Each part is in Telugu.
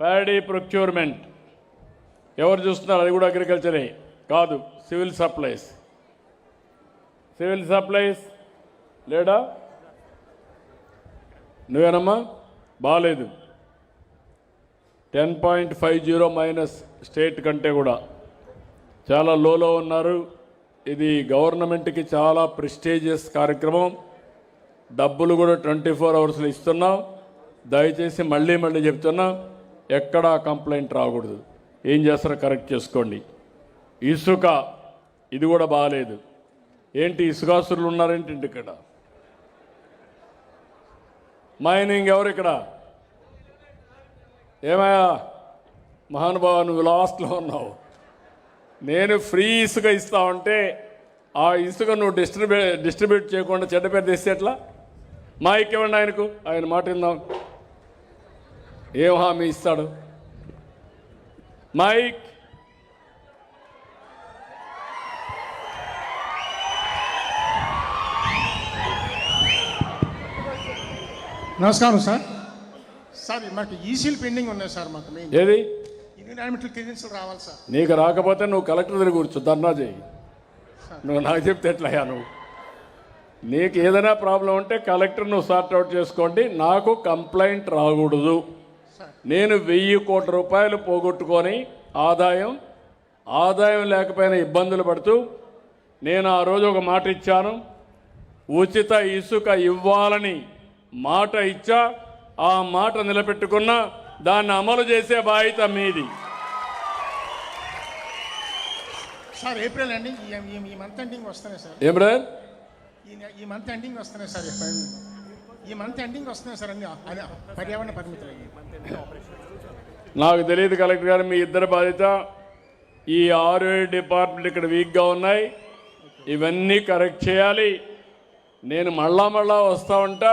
ప్యాడీ ప్రొక్యూర్మెంట్ ఎవరు చూస్తున్నారు? అది కూడా అగ్రికల్చరే కాదు, సివిల్ సప్లైస్. సివిల్ సప్లైస్ లేడా? నువ్వేనమ్మా? బాగాలేదు. 10.50 మైనస్ స్టేట్ కంటే కూడా చాలా లోలో ఉన్నారు. ఇది గవర్నమెంట్కి చాలా ప్రెస్టీజియస్ కార్యక్రమం. డబ్బులు కూడా 24 అవర్స్లో ఇస్తున్నాం. దయచేసి మళ్ళీ చెప్తున్నా, ఎక్కడా కంప్లైంట్ రాకూడదు. ఏం చేస్తారో కరెక్ట్ చేసుకోండి. ఇసుక ఇది కూడా బాగాలేదు. ఏంటి ఇసుకాసురులు ఉన్నారేంటి ఇక్కడ? మైనింగ్ ఎవరు ఇక్కడ? ఏమయ్యా మహానుభావ, నువ్వు లాస్ట్లో ఉన్నావు. నేను ఫ్రీ ఇసుక ఇస్తా ఉంటే ఆ ఇసుక నువ్వు డిస్ట్రిబ్యూట్ చేయకుండా చెడ్డ పేరు తెస్తే ఎట్లా? మైక్ ఇవ్వండి ఆయనకు, ఆయన మాట విందాం. ఏం హామీ ఇస్తాడు? మైక్. నమస్కారం సార్. సార్ మాకు ఈసీలు పెండింగ్ ఉన్నాయి సార్. మాకు ఏది ఎన్విరాన్మెంటల్ క్లియరెన్స్లు రావాలి సార్. నీకు రాకపోతే నువ్వు కలెక్టర్ దగ్గర కూర్చో, ధర్నా చేయి. నువ్వు నాకు చెప్తే ఎట్లయ్యా? నీకు ఏదైనా ప్రాబ్లం ఉంటే కలెక్టర్ నువ్వు సార్ట్ అవుట్ చేసుకోండి. నాకు కంప్లైంట్ రాకూడదు. నేను 1000 కోట్ల రూపాయలు పోగొట్టుకొని ఆదాయం లేకపోయినా ఇబ్బందులు పడుతూ నేను ఆ రోజు ఒక మాట ఇచ్చాను. ఉచిత ఇసుక ఇవ్వాలని మాట ఇచ్చా. ఆ మాట నిలబెట్టుకున్నా. దాన్ని అమలు చేసే బాధ్యత మీది. సార్ ఏప్రిల్ అండి, ఈ మంత్ ఎండింగ్ వస్తున్నాయి సార్. ఏం బ్రదర్? ఈ మంత్ ఎండింగ్ వస్తున్నాయి సార్. ఈ మంత్ ఎండింగ్ వస్తున్నాయి సార్. అన్ని పర్యావరణ పరిమితులు. నాకు తెలియదు కలెక్టర్ గారు, మీ ఇద్దరు బాధ్యత. ఈ 6-7 డిపార్ట్మెంట్ ఇక్కడ వీక్గా ఉన్నాయి. ఇవన్నీ కరెక్ట్ చేయాలి. నేను మళ్ళా వస్తూ ఉంటా.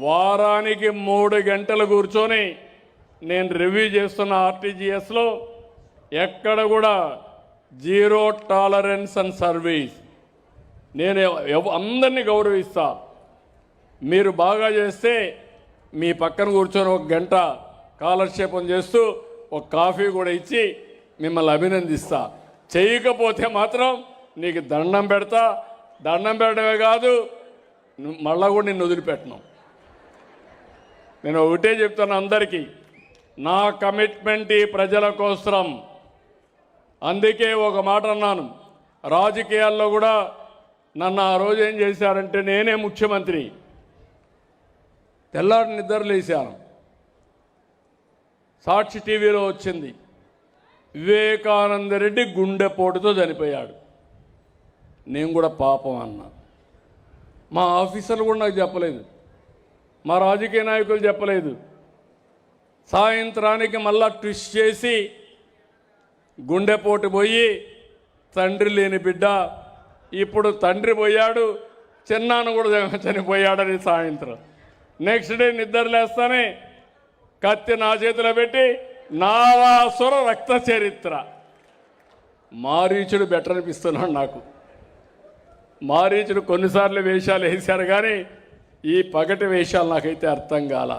వారానికి 3 గంటలు కూర్చొని నేను రివ్యూ చేస్తున్న ఆర్టీజీఎస్లో ఎక్కడ కూడా జీరో టాలరెన్స్ అండ్ సర్వీస్. నేను అందరినీ గౌరవిస్తా. మీరు బాగా చేస్తే మీ పక్కన కూర్చొని 1 గంట కాలక్షేపం చేస్తూ ఒక కాఫీ కూడా ఇచ్చి మిమ్మల్ని అభినందిస్తా. చేయకపోతే మాత్రం నీకు దండం పెడతా. దండం పెట్టడమే కాదు, మళ్ళా కూడా నిన్ను వదిలిపెట్టను. నేను ఒకటే చెప్తాను అందరికీ, నా కమిట్మెంట్ ఈ ప్రజల కోసం. అందుకే ఒక మాట అన్నాను. రాజకీయాల్లో కూడా నన్ను ఆ రోజు ఏం చేశారంటే, నేనే ముఖ్యమంత్రి, తెల్లారి నిద్రలేశాను. సాక్షి టీవీలో వచ్చింది, వివేకానంద రెడ్డి గుండెపోటుతో చనిపోయాడు. నేను కూడా పాపం అన్నా. మా ఆఫీసర్లు కూడా నాకు చెప్పలేదు, మా రాజకీయ నాయకులు చెప్పలేదు. సాయంత్రానికి మళ్ళా ట్విస్ట్ చేసి గుండెపోటు పోయి తండ్రి లేని బిడ్డ, ఇప్పుడు తండ్రి పోయాడు, చిన్నాన్న కూడా చనిపోయాడని సాయంత్రం. నెక్స్ట్ డే నిద్రలేస్తానే కత్తి నా చేతిలో పెట్టి నారాసుర రక్త చరిత్ర. మారీచుడు బెటర్ అనిపిస్తున్నాడు నాకు. మారీచుడు కొన్నిసార్లు వేషాలు వేశారు, కానీ ఈ పగటి వేషాలు నాకైతే అర్థం కాల.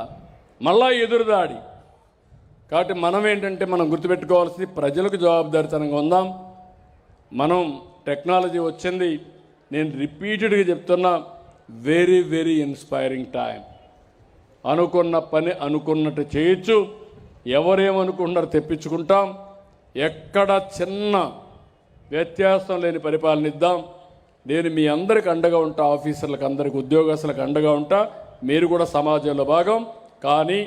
మళ్ళా ఎదురుదాడి. కాబట్టి మనం ఏంటంటే, మనం గుర్తుపెట్టుకోవాల్సింది, ప్రజలకు జవాబుదారితనంగా ఉందాం. మనం టెక్నాలజీ వచ్చింది. నేను రిపీటెడ్గా చెప్తున్నా, వెరీ వెరీ ఇన్స్పైరింగ్ టైం. అనుకున్న పని అనుకున్నట్టు చేయొచ్చు. ఎవరేమనుకుంటారో తెప్పించుకుంటాం. ఎక్కడ చిన్న వ్యత్యాసం లేని పరిపాలన ఇద్దాం. నేను మీ అందరికి అండగా ఉంటా, ఆఫీసర్లకు అందరికి, ఉద్యోగస్తులకు అండగా ఉంటా. మీరు కూడా సమాజంలో భాగం. కానీ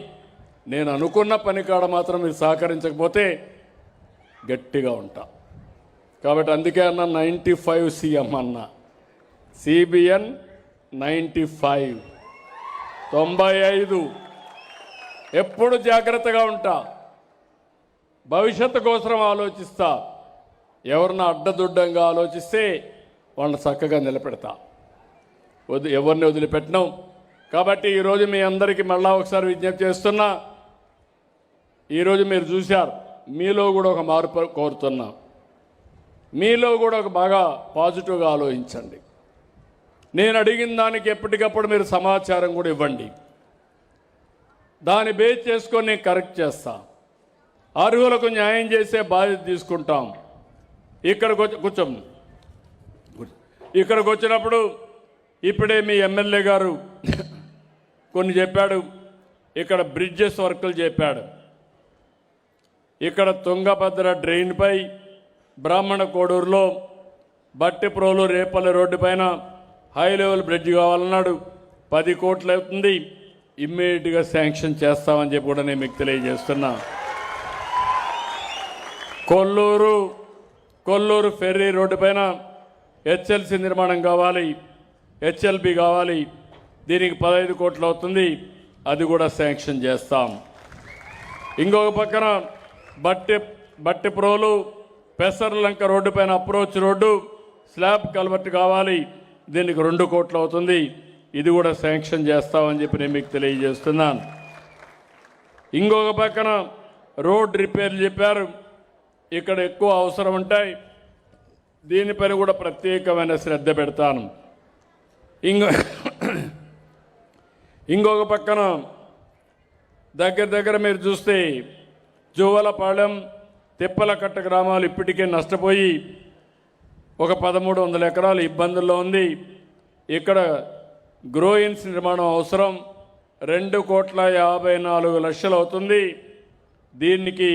నేను అనుకున్న పని కాడ మాత్రం మీరు సహకరించకపోతే గట్టిగా ఉంటా. కాబట్టి అందుకే అన్న 95 సీఎం అన్న, సిబిఎన్ 95 95. ఎప్పుడు జాగ్రత్తగా ఉంటా, భవిష్యత్తు కోసం ఆలోచిస్తా. ఎవరిని అడ్డదుడ్డంగా ఆలోచిస్తే వాళ్ళని చక్కగా నిలబెడతా. ఎవరిని వదిలిపెట్టినాం. కాబట్టి ఈరోజు మీ అందరికీ మళ్ళా ఒకసారి విజ్ఞప్తి చేస్తున్నా. ఈరోజు మీరు చూశారు, మీలో కూడా ఒక మార్పు కోరుతున్నా. మీలో కూడా ఒక బాగా పాజిటివ్గా ఆలోచించండి. నేను అడిగిన దానికి ఎప్పటికప్పుడు మీరు సమాచారం కూడా ఇవ్వండి. దాన్ని బేస్ చేసుకొని నేను కరెక్ట్ చేస్తా. అర్హులకు న్యాయం చేసే బాధ్యత తీసుకుంటాం. ఇక్కడికి వచ్చి ఇక్కడికి వచ్చినప్పుడు ఇప్పుడే మీ ఎమ్మెల్యే గారు కొన్ని చెప్పాడు. ఇక్కడ బ్రిడ్జెస్ వర్కులు చెప్పాడు. ఇక్కడ తుంగభద్ర డ్రైన్పై బ్రాహ్మణ కోడూరులో బట్టిప్రోలు రేపల్లి రోడ్డు పైన హై లెవెల్ బ్రిడ్జ్ కావాలన్నాడు. 10 కోట్లు అవుతుంది. ఇమ్మీడియట్గా శాంక్షన్ చేస్తామని చెప్పి కూడా నేను మీకు తెలియజేస్తున్నా. కొల్లూరు ఫెర్రీ రోడ్డు పైన హెచ్ఎల్సి నిర్మాణం కావాలి, హెచ్ఎల్బి కావాలి. దీనికి 15 కోట్లు అవుతుంది. అది కూడా శాంక్షన్ చేస్తాం. ఇంకొక పక్కన బట్టిప్రోలు పెసర్లంక రోడ్డు పైన అప్రోచ్ రోడ్డు స్లాబ్ కల్వర్ట్ కావాలి. దీనికి 2 కోట్లు అవుతుంది. ఇది కూడా శాంక్షన్ చేస్తామని చెప్పి నేను మీకు తెలియజేస్తున్నాను. ఇంకొక పక్కన రోడ్ రిపేర్లు చెప్పారు. ఇక్కడ ఎక్కువ అవసరం ఉంటాయి. దీనిపైన కూడా ప్రత్యేకమైన శ్రద్ధ పెడతాను. ఇంకొక పక్కన దగ్గర మీరు చూస్తే జువ్వలపాలెం తిప్పలకట్ట గ్రామాలు ఇప్పటికే నష్టపోయి ఒక 1300 ఎకరాలు ఇబ్బందుల్లో ఉంది. ఇక్కడ గ్రోయిన్స్ నిర్మాణం అవసరం. 2,54,00,000 అవుతుంది. దీనికి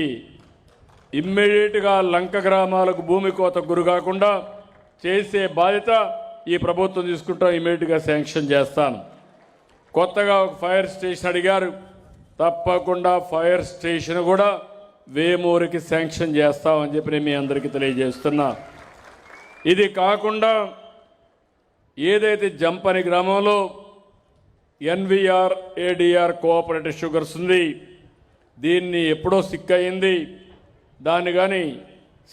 ఇమ్మీడియట్గా లంక గ్రామాలకు భూమి కోత గురి కాకుండా చేసే బాధ్యత ఈ ప్రభుత్వం తీసుకుంటాం. ఇమ్మీడియట్గా శాంక్షన్ చేస్తాను. కొత్తగా ఒక ఫైర్ స్టేషన్ అడిగారు. తప్పకుండా ఫైర్ స్టేషన్ కూడా వేమూరికి శాంక్షన్ చేస్తామని చెప్పి నేను మీ అందరికీ తెలియజేస్తున్నా. ఇది కాకుండా ఏదైతే జంపని గ్రామంలో ఎన్విఆర్ ఏడిఆర్ కోఆపరేటివ్ షుగర్స్ ఉంది, దీన్ని ఎప్పుడో సిక్ అయింది. దాన్ని కానీ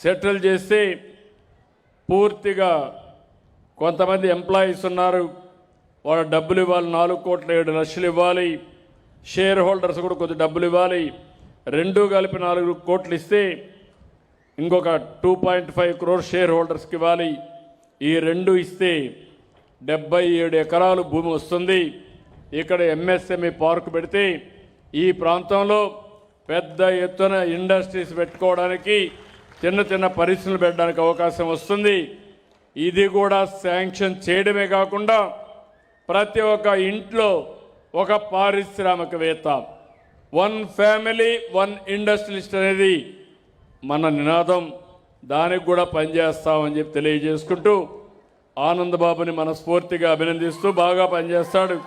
సెటిల్ చేస్తే పూర్తిగా కొంతమంది ఎంప్లాయీస్ ఉన్నారు, వాళ్ళ డబ్బులు ఇవ్వాలి. 4,07,00,000 ఇవ్వాలి. షేర్ హోల్డర్స్ కూడా కొద్ది డబ్బులు ఇవ్వాలి. 2 కలిపి 4 కోట్లు ఇస్తే ఇంకొక 2.5 crore షేర్ హోల్డర్స్కి ఇవ్వాలి. ఈ 2 ఇస్తే 77 ఎకరాలు భూమి వస్తుంది. ఇక్కడ ఎంఎస్ఎంఈ పార్క్ పెడితే ఈ ప్రాంతంలో పెద్ద ఎత్తున ఇండస్ట్రీస్ పెట్టుకోవడానికి, చిన్న పరిశ్రమలు పెట్టడానికి అవకాశం వస్తుంది. ఇది కూడా శాంక్షన్ చేయడమే కాకుండా ప్రతి ఒక్క ఇంట్లో ఒక పారిశ్రామికవేత్త, 1 ఫ్యామిలీ 1 ఇండస్ట్రియలిస్ట్ అనేది మన నినాదం. దానికి కూడా పనిచేస్తామని చెప్పి తెలియజేసుకుంటూ ఆనందబాబుని మనస్ఫూర్తిగా అభినందిస్తూ బాగా పనిచేస్తాడు.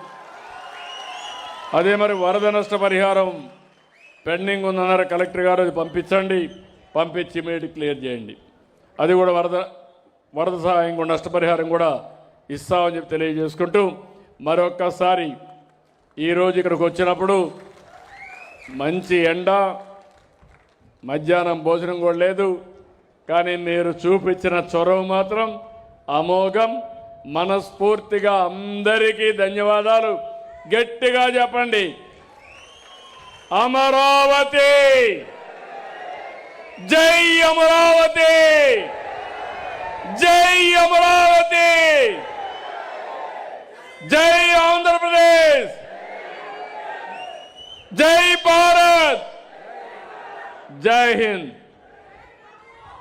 అదే మరి వరద నష్ట పరిహారం పెండింగ్ ఉందన్నారు కలెక్టర్ గారు. అది పంపించి ఇమీడియట్ క్లియర్ చేయండి. అది కూడా వరద సహాయం కూడా నష్టపరిహారం కూడా ఇస్తామని చెప్పి తెలియజేసుకుంటూ మరొక్కసారి ఈరోజు ఇక్కడికి వచ్చినప్పుడు మంచి ఎండ, మధ్యాహ్నం భోజనం కూడా లేదు. కానీ మీరు చూపించిన చొరవ మాత్రం అమోఘం. మనస్ఫూర్తిగా అందరికీ ధన్యవాదాలు. గట్టిగా చెప్పండి, అమరావతి జై అమరావతి, జై అమరావతి, జై ఆంధ్రప్రదేశ్, జై భారత్, జై హింద్.